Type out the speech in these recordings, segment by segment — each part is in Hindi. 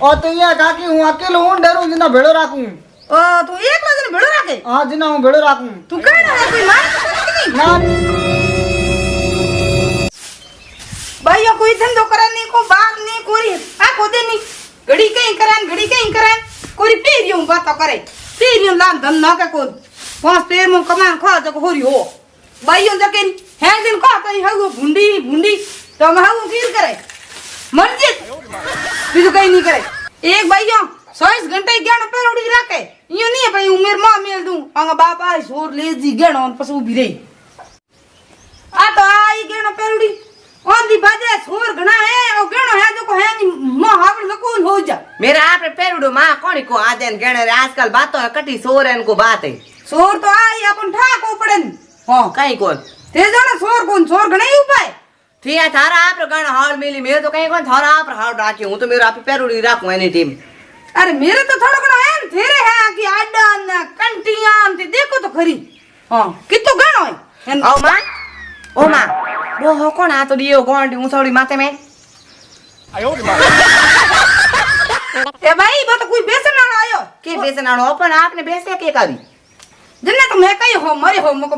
और तो यहाँ काकी हूँ अकेलो हूँ डरू जिना भेड़ो राखूं। ओ तू एक जन भेड़ो राखे? हाँ जिना हूँ भेड़ो राखूं। तू कहना है कोई मार तो नहीं? ना भाई यो कोई धंधो करने को बात नहीं कोई आ खोदे नहीं घड़ी कहीं करान कोई पेरियों बात करे पेरियों लान धंधा का को पांच पेर में कमान खा जको होरी हो भाई यो जके है दिन का कहीं है वो भुंडी तो मैं हूं गिर करे मर्जी बीजू कहीं नहीं करे एक भाई यो 24 घंटे ज्ञान पर उड़ी रखे यो नहीं है भाई उमेर मां मेल दूं अंगा बाप आई सोर ले जी ज्ञान पसु भी रही आ तो आई ज्ञान पर उड़ी ओंदी बाजे सोर घना है ओ गणो है जो को है नी महावल लकोन हो जा मेरा आप पेरुडो मां कोणी को आदेन गणे रे आजकल बातो है कटी सोर एन को बात है सोर तो आई अपन ठाको पड़न हां कहीं कोन ते जण सोर कोन सोर घणे उपाय थिया थारा आप गण हाल मिली मेरे तो कहीं कोन थारा आप हाल राखी हूं तो मेरा आप पेरुडी राखूं एनी टीम अरे मेरे तो थोड़ा घणो है तेरे है कि आडन कंटियान ते देखो तो खरी हां कितो गणो है ओ मां वो हो कोण आ तो दियो गोंडी उछोड़ी माथे में ए भाई वो तो कोई बेसन वाला आयो के बेसन आनो अपन आपने बेसे के करी जन्ने तो मैं कही हो मरे हो मको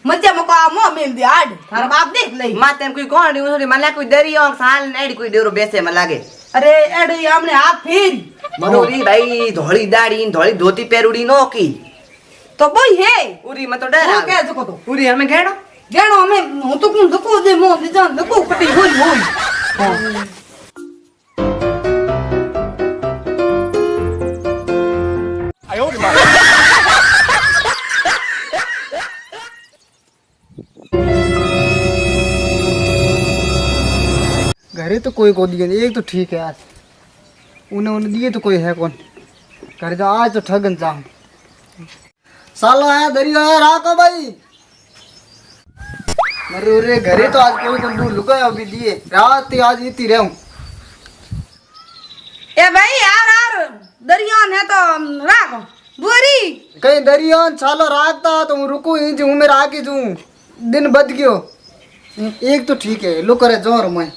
मज्जा मको आ मो में दे आड थारा बाप देख ले माथे में कोई गोंडी उछोड़ी मला कोई दरियो साल नेड़ी कोई डेरो बेसे में लागे अरे एडी हमने हाथ फेर मरोरी भाई धोली दाढ़ी धोली धोती पेरुडी नो की तो भाई है उरी में तो डर आ क्या जको तो उरी हमें घेड़ो गेणो हमें हूं तो कौन दको दे मो दे जान दको कटी होई घरे तो कोई को दिए नहीं एक तो ठीक है यार उन्हें दिए तो कोई है कौन घर जा आज तो ठगन जाऊं साला है दरिया है राको भाई अरे घरे तो आज कोई बंदूक लुकाया भी दिए रात ही आज इतनी रहूं ए भाई यार दरियान है तो राख बुरी कहीं दरियान चालो राखता तो मैं रुकू ही जो मेरा आके जूं दिन बद गयो एक तो ठीक है लो करे जोर मैं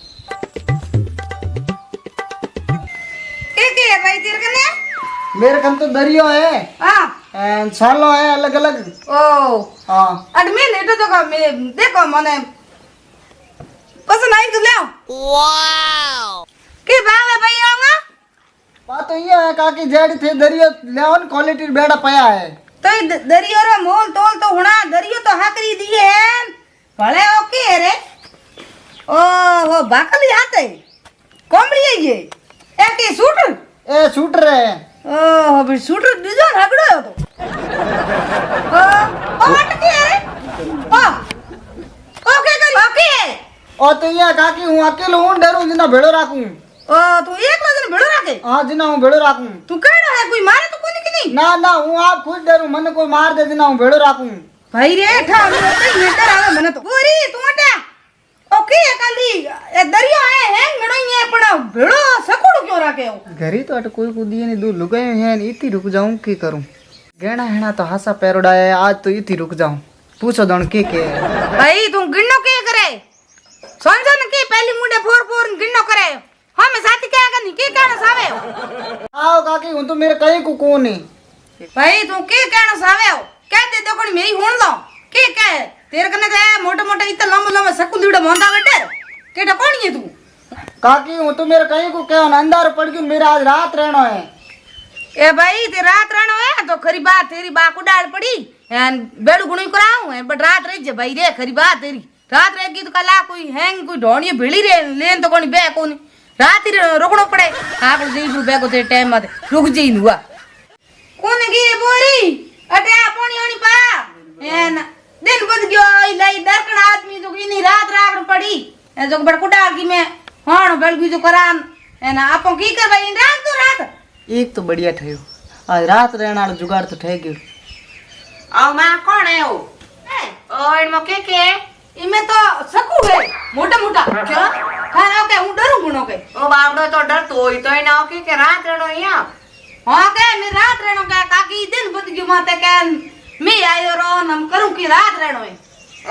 के है भाई तेरे कने मेरे कन तो दरियो है हां एंड चालो है अलग अलग ओ हां एडमिन है तो का मैं देखो मने पसंद आई तो ले वाओ के बावे भाई आऊंगा बात तो ये है काकी जेड थे दरियो लेवन क्वालिटी बेड़ा पया है तो दरियो रे मोल तोल तो हुना दरियो तो हकरी दिए है भले ओके रे ओ वो बाकली आते कोमड़ी है ये ए के शूटर ए शूटर है ओ भाई शूटर दिजो हगड़ो हो तो ओ अटके रे ओ ओके करी ओके और तो ये काकी हूँ अकेलो हूँ डरू जिना भेड़ो राखूं ओ तू एक वजन भेड़ो राखे हाँ जिना हूँ भेड़ो राखूं तू कहना है कोई मारे तो कोनी की नहीं ना हूँ आप खुद डरू मने कोई मार दे जिना हूँ भेड़ो राखूं भाई रे ठा मैं डर आवे मने तो पूरी तू अटा ओके काली ए दरिया है गणो ये पड़ा भेड़ो सकुड़ क्यों राखे हो घरी तो अट कोई को दिए नहीं दो लुगाए हैं इतनी रुक जाऊं की करूं गहना हेना तो हासा पैरोडा है आज तो इतनी रुक जाऊं पूछो दण के भाई तू गिन्नो के करे समझो न के पहली मुंडे फोर गिन्नो करे हमें साथी क्या करनी के कहना सावे आओ काकी हूं तो मेरे कहीं को कौन है भाई तू के कहना सावे हो कह दे दो कोनी मेरी हुन लो के कह तेरे कने तो मोटा मोटा इतना लंबा लंबा सकुल दीड़ा मोंदा बेटे केटा कौन है तू काकी हूं तो मेरे कहीं को क्या अंधार पड़ गयो मेरा आज रात रहना है ए भाई ते रात रहना है तो खरी बात तेरी बा को डाल पड़ी एन बेड़ू गुणी कराऊं है बट रात रही जे भाई रे खरी बात तेरी रात रहेगी तो कला कोई हैंग कोई ढोणी भेड़ी रे लेन तो कोनी बे कोनी रात ही रोकड़ो पड़े आप जी बे को ते टाइम मत रुक जी हुआ कोने की बोरी अटे आ पानी ओनी पा एन दिन बद गयो लई दरकण आदमी तो इनी रात रात पड़ी ए जो बड़ कुडाल की मैं हाण बेलगी जो करान एन आपो की कर भाई रात तो रात एक तो बढ़िया ठयो आज रात रहना वाला जुगाड़ तो ठह गयो आओ मां कौन है ओ ओए मके के इमे तो सकू है मोटा मोटा क्या खाना के हूं डरू गुणो के ओ बापड़ो तो डर तो ही तो ही ना के रात रहनो यहां हां के मैं रात रहनो के काकी दिन बद गयो माते के मैं आयो रो हम करूं की रात रहनो है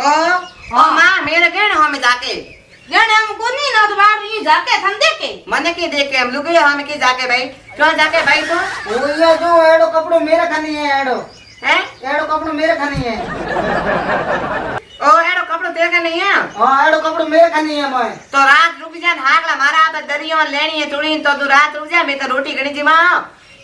ओ मां मेरे कहने हमें जाके जने हम कोनी ना तो बाहर ही जाके ठंडे के मने के देख के हम लोग हम के जाके भाई क्यों जाके भाई तो वो ये जो एड़ो कपड़ो मेरे खानी है एड़ो हैं एड़ो कपड़ो मेरे खानी है ओ एड़ो कपड़ो तेरे का नहीं है हाँ एड़ो कपड़ो मेरे खानी है मैं तो रात रुक जा हाकला मारा आप दरियो लेनी है तुड़ी तो तू रात रुक जा मैं तो रोटी घणी जी मां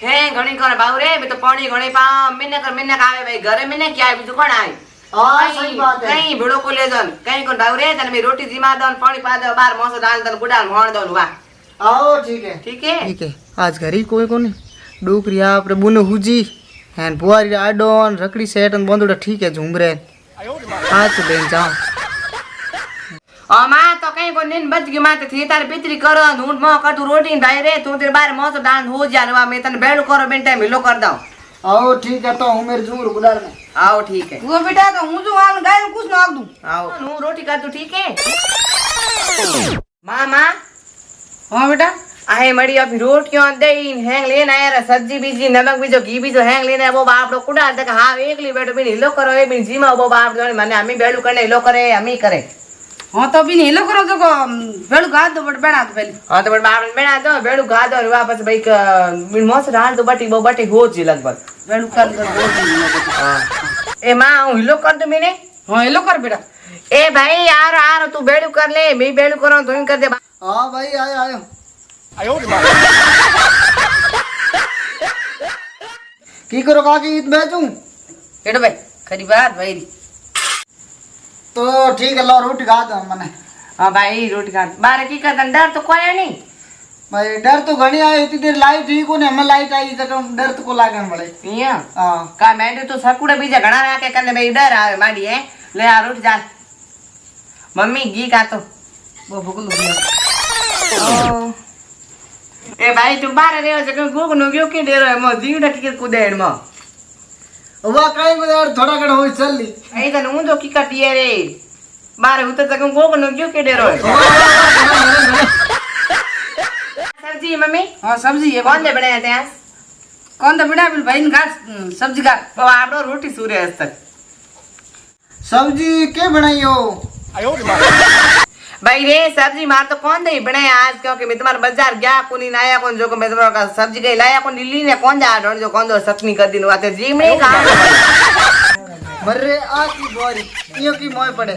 है घणी कर बाऊ रे मैं तो पानी घणी पाओ मिन्ने का आवे भाई घरे मिन्ने क्या है बीजू कोण आए हाँ सही बात है कहीं भिड़ो को ले जन कहीं को बाऊ रे तने मैं रोटी जिमा दन पानी पा दे बार मौसो डाल दन गुडाल मोण दन वाह आओ ठीक है ठीक है ठीक है आज घर ही कोई कोनी डूकरिया आपरे बुने हुजी हैन बुआरी आडोन रकड़ी सेट अन बंदुड़ा ठीक है झुमरे आज तो बेन जाओ ओ मां तो कहीं को नींद बच गई मां थी तार पितरी करो ढूंढ मो कर तू रोटी भाई रे तू तेरे बार मौसो डाल हो जा रे मैं तने बेड़ो करो बेन टाइम हिलो कर दऊं आओ ठीक है तो हूँ मेरे झूर गुडार में आओ ठीक है वो बेटा तो हूं जो हाल गाय कुछ नाक दूं आओ नू रोटी कर तू ठीक है मां हां बेटा आहे मड़ी अभी रोटियों दे हैंग लेना है सब्जी बीजी नमक बीजो घी बीजो हैंग लेना है वो बाप लो कुड़ा तक हां एकली बैठो बिन हिलो करो ए बिन जीमा वो बाप जोने माने हमी बेलू करने हिलो करे हमी करे हां तो बिन हिलो करो तो बेलू गा दो बट बना दो पहले हां तो बट बाप बेना दो बेलू गा दो वापस भाई बिन मोस डाल दो बटी वो बटी हो जी लगभग बेलू कर दो हां ए मां हिलो कर दो मैंने हां हिलो कर बेटा ए भाई यार यार तू बेलू कर ले मैं बेलू करो तू कर दे हाँ भाई आयो आयो की करो काकी इत बैठूं बेटा भाई खरी बात भाई तो ठीक है लो रोटी खा दो मने हां भाई रोटी खा बारे की कर डर तो कोई नहीं भाई डर तो घणी आई इतनी देर लाइट ही को ने हमें लाइट आई तो डर तो को लागण पड़े इया हां का मैंने तो सकुड़े बीजा घणा राखे कने भाई डर आवे माडी है ले आ रोटी जा मम्मी घी का तो वो भूख लगी ए भाई तू बारे रे जके गोग नो गयो के डेरो है मो जीवडा के कुदेड़ मो वा काई को यार थोड़ा घड़ा होई चल ली आई त नु तो की कटिए रे बारे उतर जके गोग नो गयो के डेरो है सब्जी मम्मी हां सब्जी है कौन दे बनाया थे आज कौन तो बेटा भाई ने घास सब्जी का वो आपरो रोटी सूर्य आज तक सब्जी के बनाई हो भाई रे सब्जी मार तो कौन दे बनाया आज क्योंकि मैं तुम्हारे बाजार गया कोनी लाया कौन जो को मैं तुम्हारा सब्जी गई लाया कौन दिल्ली ने कौन जा ढोंड जो कौन दो सतनी कर दिन आते जी में कहां मर्रे आ की बोरी इयो की मोय पड़े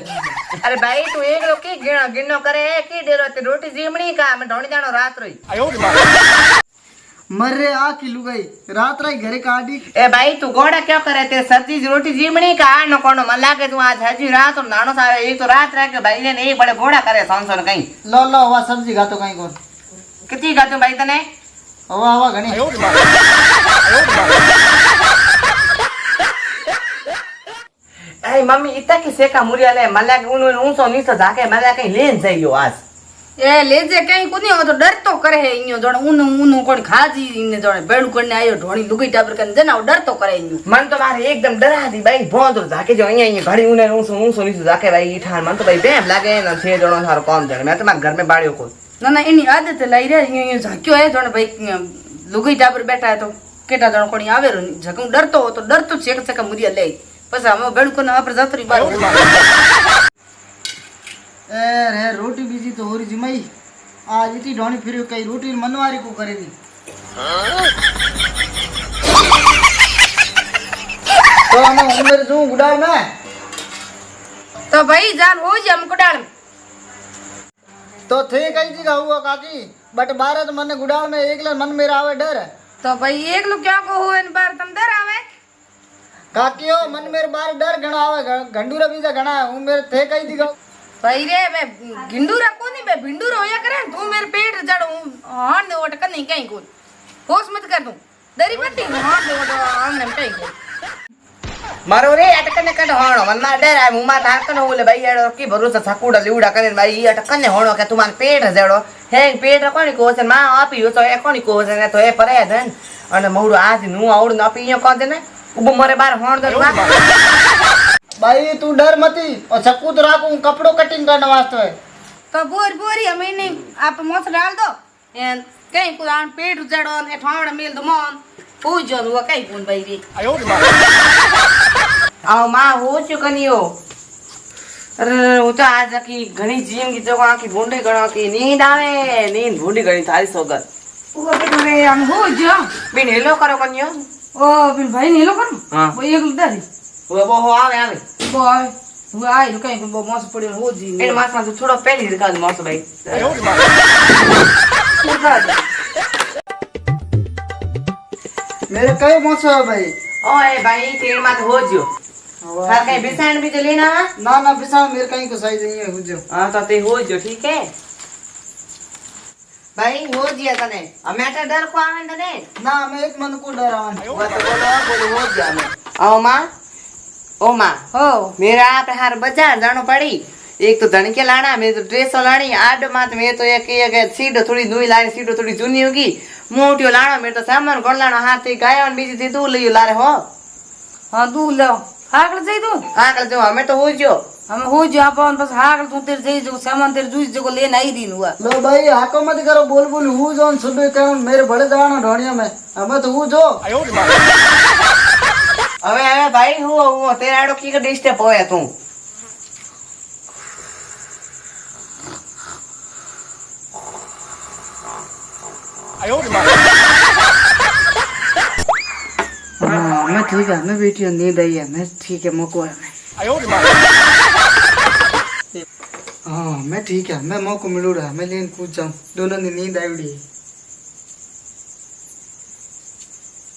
अरे भाई तू एक लोग की गिनो करे की डेरो ते रोटी जीमणी का मैं ढोंडी जानो रात रही मर्रे आ की लुगाई रात राई घरे काटी ए भाई तू गोड़ा क्यों करे ते सब्जी रोटी जीमणी का न कोनो मन लागे तू आज हजी रात और नानो सावे एक तो रात रह के भाई ने एक बड़े गोड़ा करे संसन कहीं लो लो वा सब्जी खा तो कहीं कोन कितनी का तू भाई तने हवा हवा घणी ए मम्मी इतना की सेका मुरिया ले मन लागे उन ऊंसो नीसो जाके मन लागे लेन जाइयो आज ए ले जे कहीं कोनी हो तो डर तो करे है इयो जोड़ उन कोन खाजी इने जोड़ बेड़ू करने आयो ढोणी लुगाई टाबर कन जना डर तो करे इयो मन तो मारे एकदम डरा दी भाई भोंदो जाके जो अइया घड़ी उन ऊंसो नीसो जाके भाई इठान मन तो भाई बेम लागे न छे जणो सारो काम जण मैं तो मार घर में बाड़ियो को ना ना इनी आदत लाई रे इयो झाक्यो है जोड़ भाई लुगाई टाबर बैठा है तो केटा जणो कोनी आवे रो झकू डर तो चेक चेक मुरिया ले बस हम बेड़ू करने आपरे जातरी बार ए रे रोटी बीजी तो होरी जिमाई आज इतनी ढोनी फिर कई रोटी मनवारी को करेगी तो हम उम्र जो गुडाई में तो भाई जान हो जी हमको डाल तो थे कई जगह हुआ काकी बट बारह तो मन गुडाल में एक मन मेरा आवे डर तो भाई एक लोग क्या को हो इन बार तुम डर आवे काकी हो मन मेरे बार डर घना आवे घंडूरा बीजा घना है मेरे थे कई जगह भाई रे मैं गिंडूरा कोनी मैं भिंडूरा होया करे तू मेरे पेट जड़ हां दे ओट कनी कहीं कोन होश मत कर दूं दरी पट्टी हां दे ओट आमने कहीं कोन मारो रे अटकने कट होणो मन मा डर है मुमा ठाकन होले भाई एड़ो की भरोसा छकुड़ा लिउड़ा करे भाई अटकने होणो के तुमान पेट जड़ो हे पेट कोनी कोसन मा आपी हो तो ए कोनी कोसन तो ए परे धन अने मौड़ो आज नु आवड़ न आपी यो कोन देने उबो मरे बार होण दरुगा भाई तू डर मती और चक्कू तो राखू कपड़ों कटिंग करने वास्ते है तो बोरी हमें नहीं आप मोस डाल दो एन कहीं कुरान पेट जड़ो ए ठावड़ मेल दो मन हो जो हुआ कहीं कोन भाई रे आओ मां हो चुकनियो अरे वो तो आज की घणी जीम की जगह की भूंडी गणो की नींद आवे नींद भूंडी गणी थारी सोगत वो अरे हम हो जा બેન હેલો કરો કન્યો ओ बिन भाई ने लो कर हाँ। वो एक दादी वो हो આવે આવે बोय वो आई तो कहीं वो मौस पड़ी हो जी એને માસમાં તો થોડો પહેલી જ કાલ મોસ ભાઈ मेरे कई मौसम है भाई। ઓય ભાઈ તેલ માં તો હોજો તાર કઈ બેસાણ બી તો લેના ना ना पिसा मेरे कहीं को साइज नहीं है हुजो। હા તો તે હોજો ઠીક હે ભાઈ હોજી તને અમે આટલા ડર કો આવે તને ना मैं एक मन को डरावन। वो तो बोलो होजी અમે आओ मां ओ मां हो मेरा आप हार बाजार जानो पड़ी एक तो धन के लाना मैं तो ड्रेसो लानी आड मात मैं तो एक सीडो थोड़ी दुई लानी सीडो थोड़ी जूनी होगी मोटियो लाना मेरे तो सामान कोण लाना हाथ थी गायन बीजी थी तू लियो लारे हो हां तू लो हाकल जाई तू आकल जो हमें तो हो जो हम हो जा अपन बस हाकल तू तेरे जाई जो सामान तेरे जूस जो ले नहीं दिन हुआ लो भाई हाको मत करो बोल बोल हु जोन सुबह कर मेरे बड़े जाना ढोनिया में हमें तो हु जो। હવે હવે ભાઈ હું તેરા આડો કી ડિસ્ટર્બ હોય તું हाँ मैं ठीक है मैं बेटी नींद आई है मैं ठीक है मौको है हाँ मैं ठीक है मैं मौको मिलू रहा मैं लेन कूद जाऊँ दोनों ने नींद आई उड़ी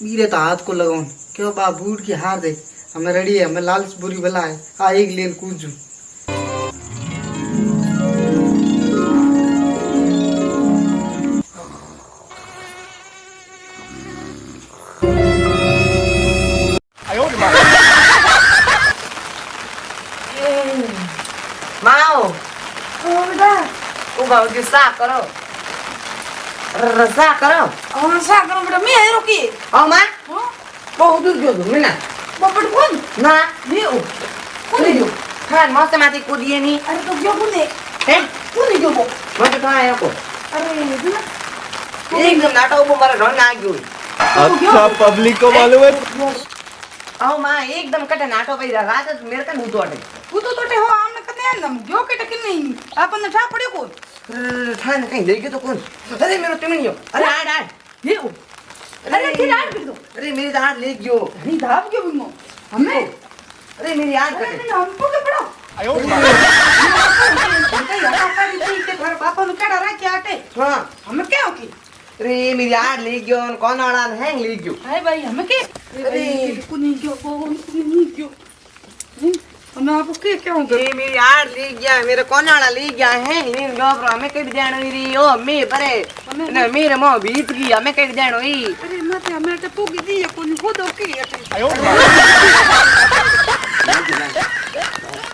मेरे तो हाथ को लगाऊं क्यों बा बूट की हार दे हमें रेडी है हमें लालच बुरी भला है हाँ एक लेन कूद जू માઓ ओ बेटा ઉભા ઉજી સા કરો રસા કરો और सा करो बेटा मैं आई रुकी ઓ માં हां બહુ દૂર ગયો તું મીના बबड़ कौन ના मैं ओ कौन है जो ખાન મસ્ત માથી કૂદીએ ની अरे तो जो कौन है હે कौन है जो वो મને તો આયો કો अरे जो ना એકદમ નાટો ઉભો મારે ઢોલ ના ગયો अच्छा पब्लिक को मालूम है ઓ માં એકદમ કટે નાટો પઈ રાત મેરે કન ઉતોડે तू तो टोटे हो आमने कने हम जो के टके नहीं अपन ने ठा पड़े को ठान कहीं ले गयो तो कौन अरे मेरो तिमनियो अरे आड आड ये ओ अरे फिर आड़ कर दो अरे मेरी आड ले गयो नहीं धाप के बिमो हमें अरे मेरी आड अरे कटे नहीं हमको के पड़ो घर पापा ने केड़ा रखी आटे हां हमें क्या हो की अरे मेरी आड ले गयो कौन आड़ा हैंग ले गयो हाय भाई हमें के अरे कुनी क्यों को कुनी क्यों हमें आपको क्या हो ये मेरी आड़ ले गया मेरे कोनाड़ा ले गया है इन गोबरो हमें कट जानो री ओ मे परे ने मेरे मो बीत गई हमें कट जानो ई अरे मत हमें तो पूगी दी कोनी खुद ओके